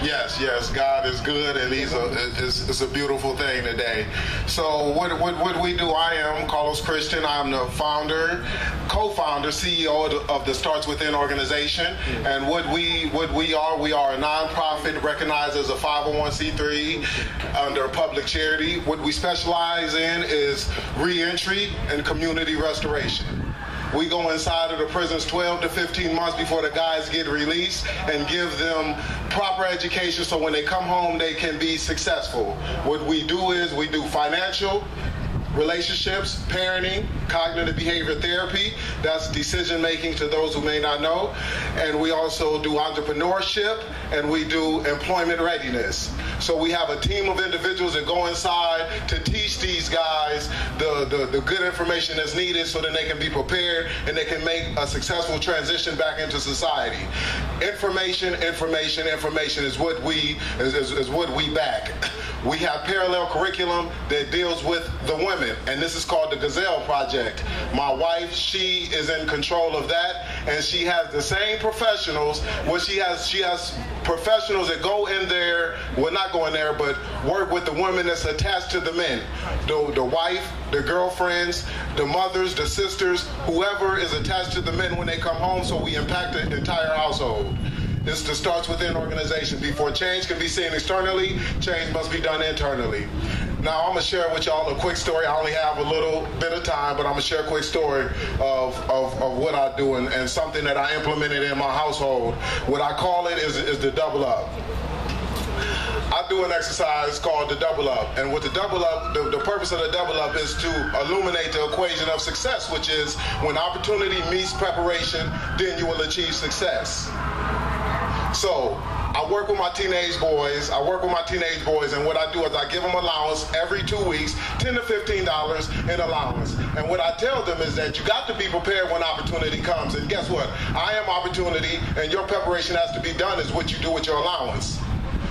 Yes, God is good, and it's a beautiful thing today. So what we do, I am Carlos Christian. I'm the founder, co-founder, CEO of the Starts Within organization. And what we are a nonprofit recognized as a 501c3 under a public charity. What we specialize in is reentry and community restoration. We go inside of the prisons 12 to 15 months before the guys get released and give them proper education so when they come home they can be successful. What we do is we do financial, relationships, parenting, cognitive behavior therapy, that's decision making to those who may not know, and we also do entrepreneurship and we do employment readiness. So we have a team of individuals that go inside to teach these guys the good information that's needed so that they can be prepared and they can make a successful transition back into society. Information is what we back. We have parallel curriculum that deals with the women, and this is called the Gazelle Project. My wife, she is in control of that, and she has the same professionals. Well, she has professionals that go in there, well, not go in there, but work with the women that's attached to the men. The wife, the girlfriends, the mothers, the sisters, whoever is attached to the men when they come home, so we impact the entire household. This Starts Within organization. Before change can be seen externally, change must be done internally. Now, I'm going to share with y'all a quick story. I only have a little bit of time, but I'm going to share a quick story of what I do and something that I implemented in my household. What I call it is the double up. I do an exercise called the double up. And with the double up, the purpose of the double up is to illuminate the equation of success, which is when opportunity meets preparation, then you will achieve success. So I work with my teenage boys, and what I do is I give them allowance every 2 weeks, $10 to $15 in allowance. And what I tell them is that you got to be prepared when opportunity comes. And guess what? I am opportunity, and your preparation has to be done is what you do with your allowance.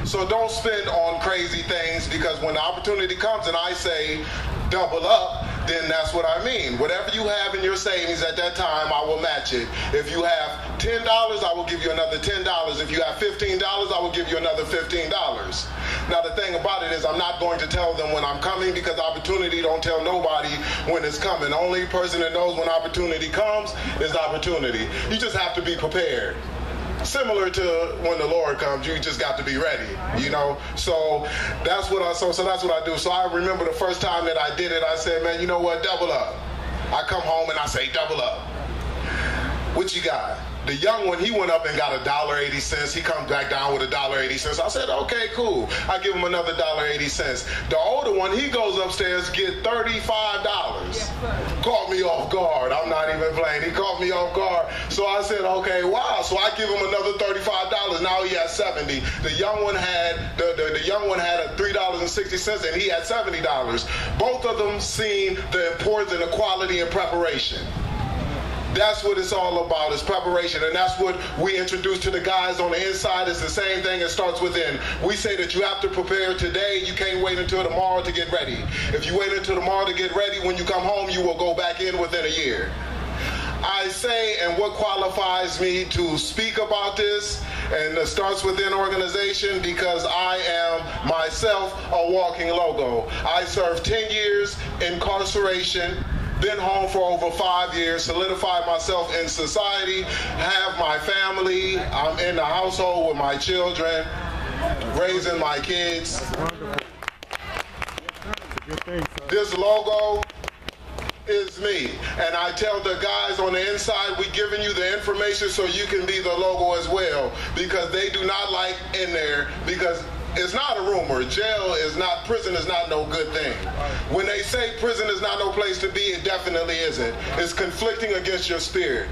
So don't spend on crazy things, because when the opportunity comes and I say double up, then that's what I mean. Whatever you have in your savings at that time, I will match it. If you have $10, I will give you another $10. If you have $15, I will give you another $15. Now, the thing about it is I'm not going to tell them when I'm coming, because opportunity don't tell nobody when it's coming. The only person that knows when opportunity comes is opportunity. You just have to be prepared. Similar to when the Lord comes, you just got to be ready, you know. So that's what I do. So I remember the first time that I did it, I said, man, you know what, double up. I come home and I say, double up. What you got? The young one, he went up and got $1.80. He comes back down with $1.80. I said, okay, cool. I give him another $1.80. The older one, he goes upstairs, get $35. Yes, caught me off guard. I'm not even playing. He caught me off guard. So I said, okay, wow. So I give him another $35. Now he has $70. The young one had a $3.60 and he had $70. Both of them seen the importance and the quality and preparation. That's what it's all about, is preparation. And that's what we introduce to the guys on the inside. It's the same thing. It starts within. We say that you have to prepare today. You can't wait until tomorrow to get ready. If you wait until tomorrow to get ready, when you come home, you will go back in within a year. I say, and what qualifies me to speak about this and the Starts Within organization, because I am myself a walking logo. I served 10 years incarceration, been home for over 5 years, solidified myself in society, have my family, I'm in the household with my children, raising my kids. This logo is me. And I tell the guys on the inside, we're giving you the information so you can be the logo as well, because they do not like in there, because it's not a rumor. Prison is not no good thing. When they say prison is not no place to be, it definitely isn't. It's conflicting against your spirit.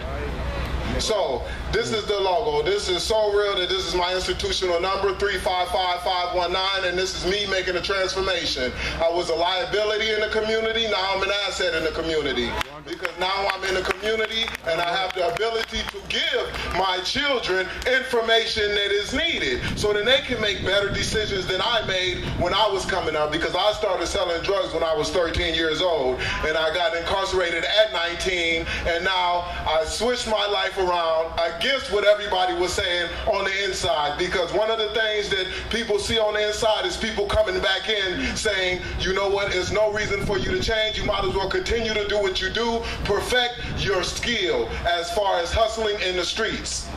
So this is the logo. This is so real that this is my institutional number, 355519, and this is me making a transformation. I was a liability in the community. Now I'm an asset in the community. because now I'm in the community and I have the ability to give my children information that is needed so that they can make better decisions than I made when I was coming up, because I started selling drugs when I was 13 years old and I got incarcerated at 19, and now I switched my life around against what everybody was saying on the inside, because one of the things that people see on the inside is people coming back in saying, you know what, there's no reason for you to change, you might as well continue to do what you do, perfect your skill as far as hustling in the streets.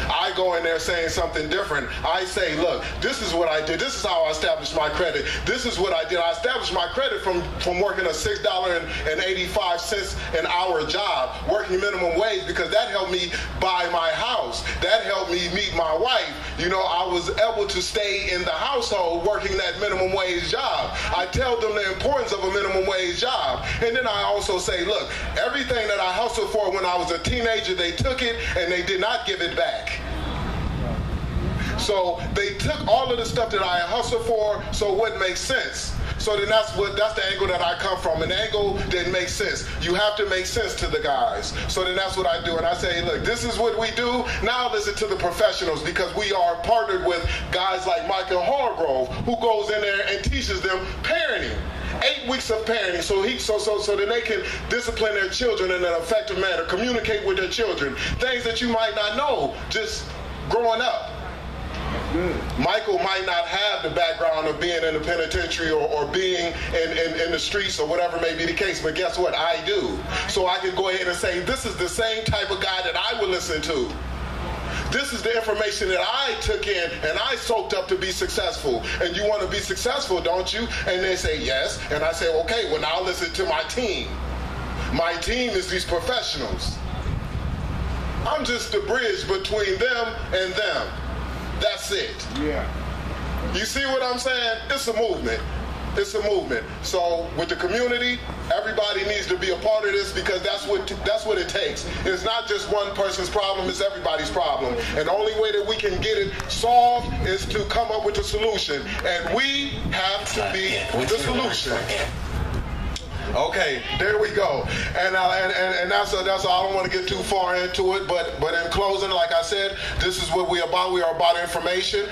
I go in there saying something different. I say, look, this is what I did. This is how I established my credit. This is what I did. I established my credit from working a $6.85 an hour job, working minimum wage, because that helped me buy my house. That helped me meet my wife. You know, I was able to stay in the household working that minimum wage job. I tell them the importance of a minimum wage job. And then I also say, look, everything that I hustled for when I was a teenager, they took it and they did not give it back. So they took all of the stuff that I hustled for, so it wouldn't make sense. So then that's the angle that I come from, an angle that makes sense. You have to make sense to the guys. So then that's what I do. And I say, look, this is what we do. Now listen to the professionals, because we are partnered with guys like Michael Hargrove, who goes in there and teaches them parenting. 8 weeks of parenting, so that they can discipline their children in an effective manner, communicate with their children, things that you might not know just growing up. Michael might not have the background of being in the penitentiary or being in the streets or whatever may be the case, but guess what? I do. So I can go ahead and say, this is the same type of guy that I would listen to. This is the information that I took in and I soaked up to be successful. And you want to be successful, don't you? And they say, yes. And I say, okay, well, now listen to my team. My team is these professionals. I'm just the bridge between them and them. That's it. Yeah. You see what I'm saying? It's a movement. It's a movement. So with the community, everybody needs to be a part of this, because that's what it takes. It's not just one person's problem, it's everybody's problem. And the only way that we can get it solved is to come up with a solution. And we have to be the solution. Okay, there we go. And that's all. I don't want to get too far into it, but in closing, like I said, this is what we are about. We are about information,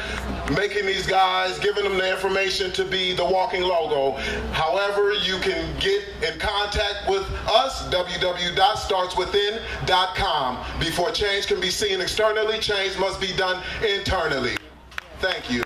making these guys, giving them the information to be the walking logo. However, you can get in contact with us, www.startswithin.com. Before change can be seen externally, change must be done internally. Thank you.